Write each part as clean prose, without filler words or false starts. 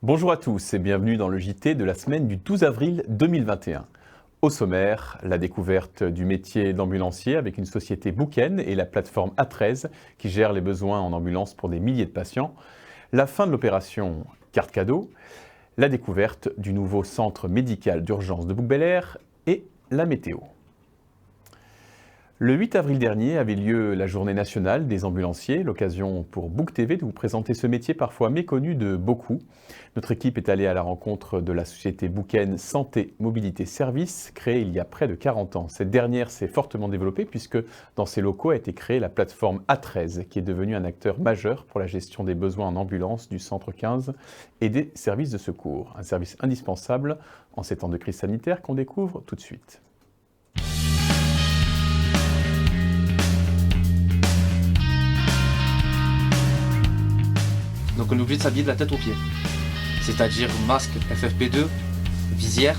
Bonjour à tous et bienvenue dans le JT de la semaine du 12 avril 2021. Au sommaire, la découverte du métier d'ambulancier avec une société Bouken et la plateforme A13 qui gère les besoins en ambulance pour des milliers de patients, la fin de l'opération carte cadeau, la découverte du nouveau centre médical d'urgence de Bouc-Bel-Air et la météo. Le 8 avril dernier avait lieu la journée nationale des ambulanciers, l'occasion pour Book TV de vous présenter ce métier parfois méconnu de beaucoup. Notre équipe est allée à la rencontre de la société Bouken Santé Mobilité Service, créée il y a près de 40 ans. Cette dernière s'est fortement développée puisque dans ses locaux a été créée la plateforme A13 qui est devenue un acteur majeur pour la gestion des besoins en ambulance du centre 15 et des services de secours. Un service indispensable en ces temps de crise sanitaire qu'on découvre tout de suite. Donc on est obligé de s'habiller de la tête aux pieds. C'est-à-dire masque FFP2, visière,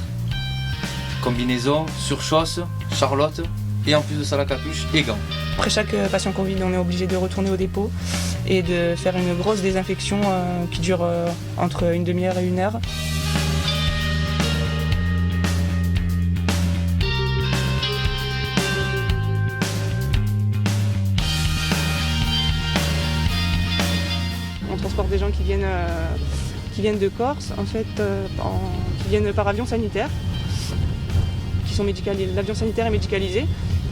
combinaison, surchausse, charlotte et en plus de ça la capuche et gants. Après chaque patient Covid, on est obligé de retourner au dépôt et de faire une grosse désinfection qui dure entre une demi-heure et une heure. On transporte des gens qui viennent de Corse, en fait, qui viennent par avion sanitaire, qui sont médicalisés. L'avion sanitaire est médicalisé.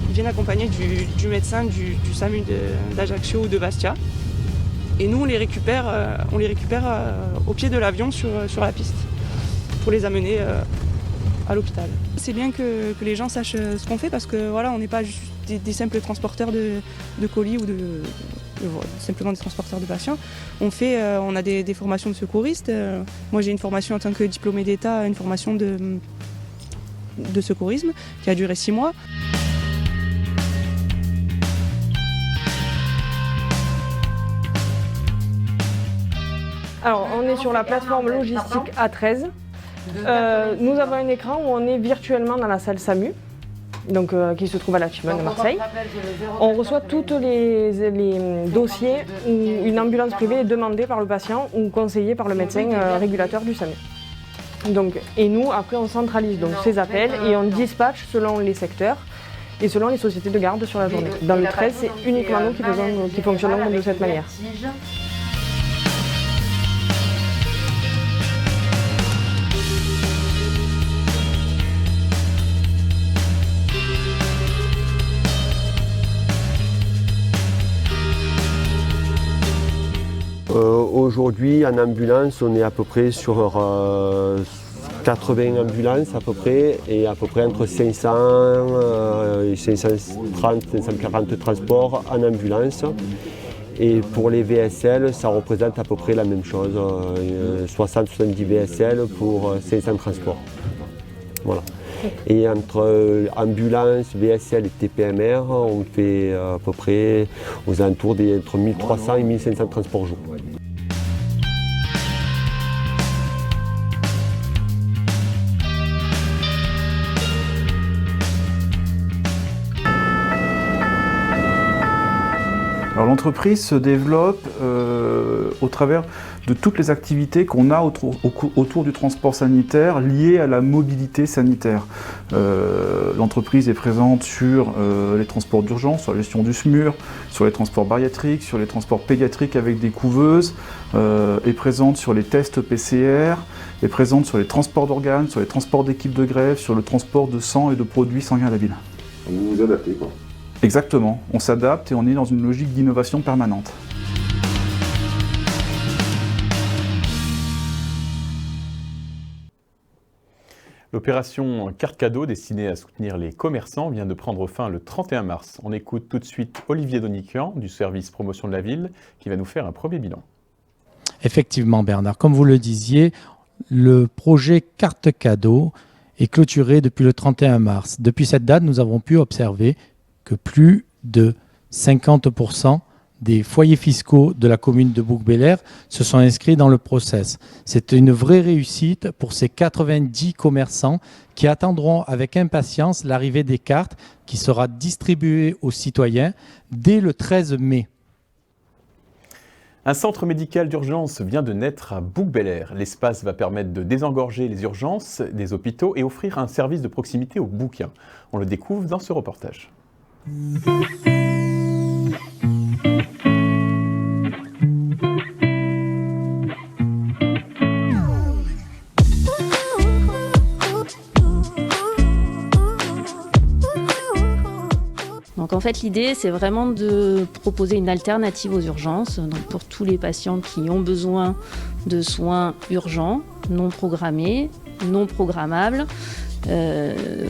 Ils viennent accompagnés du médecin du SAMU d'Ajaccio ou de Bastia. Et nous, on les récupère au pied de l'avion sur la piste pour les amener à l'hôpital. C'est bien que les gens sachent ce qu'on fait parce que voilà, on n'est pas juste des simples transporteurs de colis ou simplement des transporteurs de patients. On a des formations de secouristes. Moi, j'ai une formation en tant que diplômé d'État, une formation de secourisme qui a duré 6 mois. Alors, on est sur la plateforme logistique A13. Nous avons un écran où on est virtuellement dans la salle SAMU, donc, qui se trouve à l'Achievement de Marseille. On reçoit tous les dossiers où une ambulance privée est demandée par le patient ou conseillée par le médecin régulateur du SAMU. Donc, et nous, après, on centralise donc ces appels et on dispatche selon les secteurs et selon les sociétés de garde sur la journée. Dans le 13, c'est uniquement nous qui fonctionnons de cette manière. Aujourd'hui, en ambulance, on est à peu près sur 80 ambulances à peu près, et à peu près entre 500 et 530, 540 transports en ambulance. Et pour les VSL, ça représente à peu près la même chose, 60-70 VSL pour 500 transports. Voilà. Et entre ambulance, VSL et TPMR, on fait à peu près aux alentours entre 1300 et 1500 transports jour. Alors l'entreprise se développe au travers de toutes les activités qu'on a autour du transport sanitaire liées à la mobilité sanitaire. L'entreprise est présente sur les transports d'urgence, sur la gestion du SMUR, sur les transports bariatriques, sur les transports pédiatriques avec des couveuses, est présente sur les tests PCR, est présente sur les transports d'organes, sur les transports d'équipes de greffe, sur le transport de sang et de produits sanguins labiles. Vous vous adaptez quoi? Exactement, on s'adapte et on est dans une logique d'innovation permanente. L'opération carte cadeau destinée à soutenir les commerçants vient de prendre fin le 31 mars. On écoute tout de suite Olivier Donican du service promotion de la ville qui va nous faire un premier bilan. Effectivement Bernard, comme vous le disiez, le projet carte cadeau est clôturé depuis le 31 mars. Depuis cette date, nous avons pu observer que plus de 50% des foyers fiscaux de la commune de Bouc-Bel-Air se sont inscrits dans le process. C'est une vraie réussite pour ces 90 commerçants qui attendront avec impatience l'arrivée des cartes qui sera distribuée aux citoyens dès le 13 mai. Un centre médical d'urgence vient de naître à Bouc-Bel-Air. L'espace va permettre de désengorger les urgences des hôpitaux et offrir un service de proximité aux bouquins. On le découvre dans ce reportage. Donc en fait l'idée c'est vraiment de proposer une alternative aux urgences, donc pour tous les patients qui ont besoin de soins urgents, non programmés, non programmables,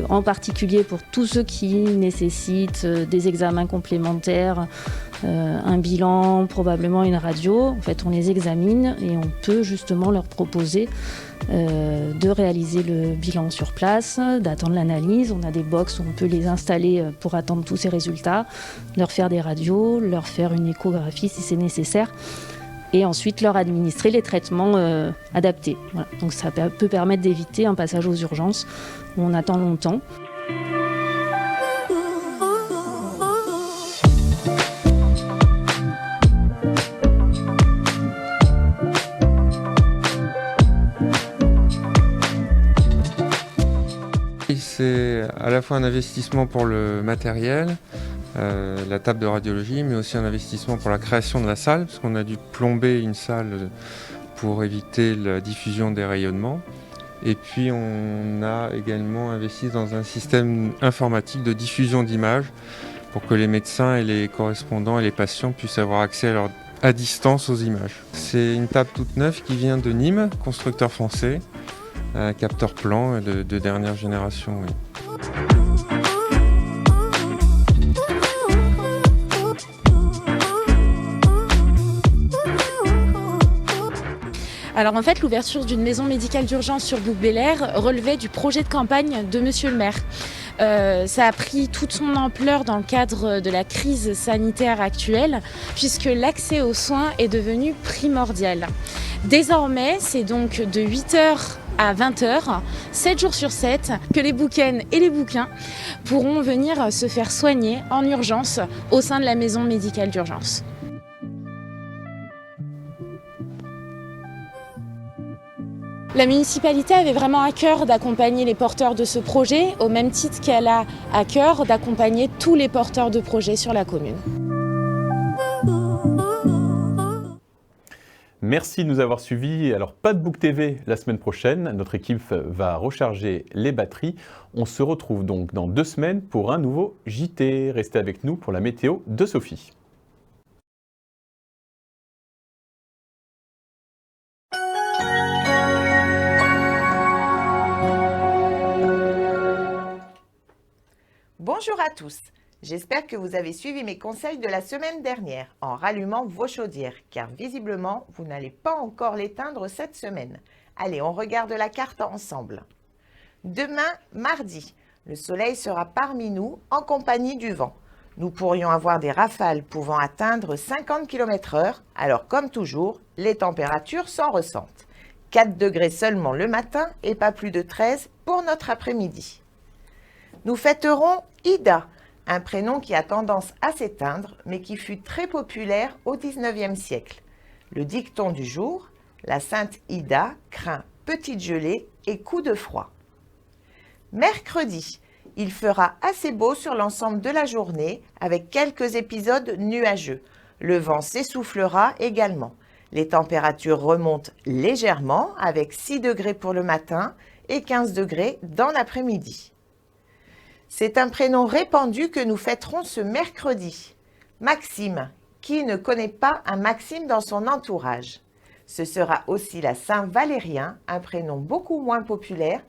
en particulier pour tous ceux qui nécessitent des examens complémentaires, un bilan, probablement une radio. En fait on les examine et on peut justement leur proposer de réaliser le bilan sur place, d'attendre l'analyse. On a des box où on peut les installer pour attendre tous ces résultats, leur faire des radios, leur faire une échographie si c'est nécessaire et ensuite leur administrer les traitements adaptés. Voilà. Donc ça peut permettre d'éviter un passage aux urgences où on attend longtemps. C'est à la fois un investissement pour le matériel, la table de radiologie, mais aussi un investissement pour la création de la salle, parce qu'on a dû plomber une salle pour éviter la diffusion des rayonnements. Et puis on a également investi dans un système informatique de diffusion d'images pour que les médecins et les correspondants et les patients puissent avoir accès à distance aux images. C'est une table toute neuve qui vient de Nîmes, constructeur français. Un capteur plan de dernière génération. Oui. Alors en fait, l'ouverture d'une maison médicale d'urgence sur Bouc-Bel-Air relevait du projet de campagne de Monsieur le maire. Ça a pris toute son ampleur dans le cadre de la crise sanitaire actuelle, puisque l'accès aux soins est devenu primordial. Désormais, c'est donc de 8h à 20h, 7 jours sur 7, que les bouquens et les bouquins pourront venir se faire soigner en urgence au sein de la maison médicale d'urgence. La municipalité avait vraiment à cœur d'accompagner les porteurs de ce projet, au même titre qu'elle a à cœur d'accompagner tous les porteurs de projets sur la commune. Merci de nous avoir suivis. Alors, pas de Book TV la semaine prochaine. Notre équipe va recharger les batteries. On se retrouve donc dans 2 semaines pour un nouveau JT. Restez avec nous pour la météo de Sophie. Bonjour à tous, j'espère que vous avez suivi mes conseils de la semaine dernière en rallumant vos chaudières, car visiblement, vous n'allez pas encore l'éteindre cette semaine. Allez, on regarde la carte ensemble. Demain, mardi, le soleil sera parmi nous en compagnie du vent. Nous pourrions avoir des rafales pouvant atteindre 50 km/h, alors comme toujours, les températures s'en ressentent. 4 degrés seulement le matin et pas plus de 13 pour notre après-midi. Nous fêterons Ida, un prénom qui a tendance à s'éteindre, mais qui fut très populaire au XIXe siècle. Le dicton du jour, la sainte Ida craint petite gelée et coup de froid. Mercredi, il fera assez beau sur l'ensemble de la journée, avec quelques épisodes nuageux. Le vent s'essoufflera également. Les températures remontent légèrement, avec 6 degrés pour le matin et 15 degrés dans l'après-midi. C'est un prénom répandu que nous fêterons ce mercredi. Maxime, qui ne connaît pas un Maxime dans son entourage? Ce sera aussi la Saint-Valérien, un prénom beaucoup moins populaire,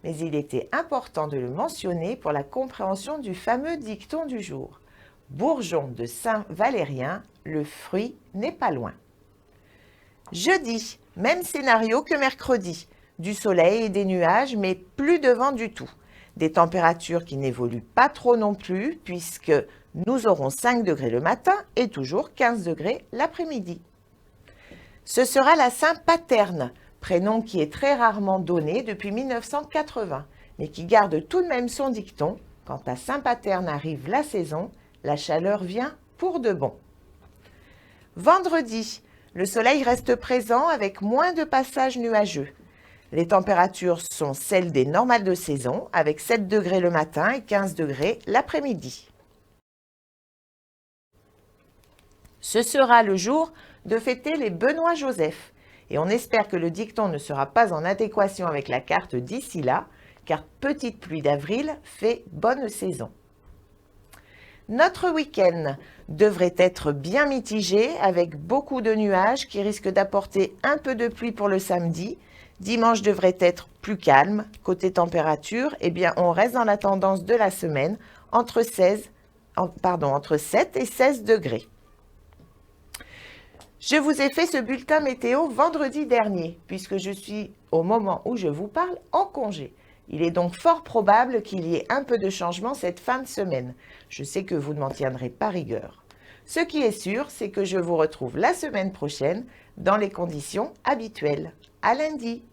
mais il était important de le mentionner pour la compréhension du fameux dicton du jour. Bourgeon de Saint-Valérien, le fruit n'est pas loin. Jeudi, même scénario que mercredi. Du soleil et des nuages, mais plus de vent du tout. Des températures qui n'évoluent pas trop non plus, puisque nous aurons 5 degrés le matin et toujours 15 degrés l'après-midi. Ce sera la Saint-Paterne, prénom qui est très rarement donné depuis 1980, mais qui garde tout de même son dicton. Quand à Saint-Paterne arrive la saison, la chaleur vient pour de bon. Vendredi, Le soleil reste présent avec moins de passages nuageux. Les températures sont celles des normales de saison, avec 7 degrés le matin et 15 degrés l'après-midi. Ce sera le jour de fêter les Benoît-Joseph. Et on espère que le dicton ne sera pas en adéquation avec la carte d'ici là, car petite pluie d'avril fait bonne saison. Notre week-end devrait être bien mitigé avec beaucoup de nuages qui risquent d'apporter un peu de pluie pour le samedi. Dimanche devrait être plus calme. Côté température, eh bien, on reste dans la tendance de la semaine entre 7 et 16 degrés. Je vous ai fait ce bulletin météo vendredi dernier, puisque je suis, au moment où je vous parle, en congé. Il est donc fort probable qu'il y ait un peu de changement cette fin de semaine. Je sais que vous ne m'en tiendrez pas rigueur. Ce qui est sûr, c'est que je vous retrouve la semaine prochaine dans les conditions habituelles. À lundi!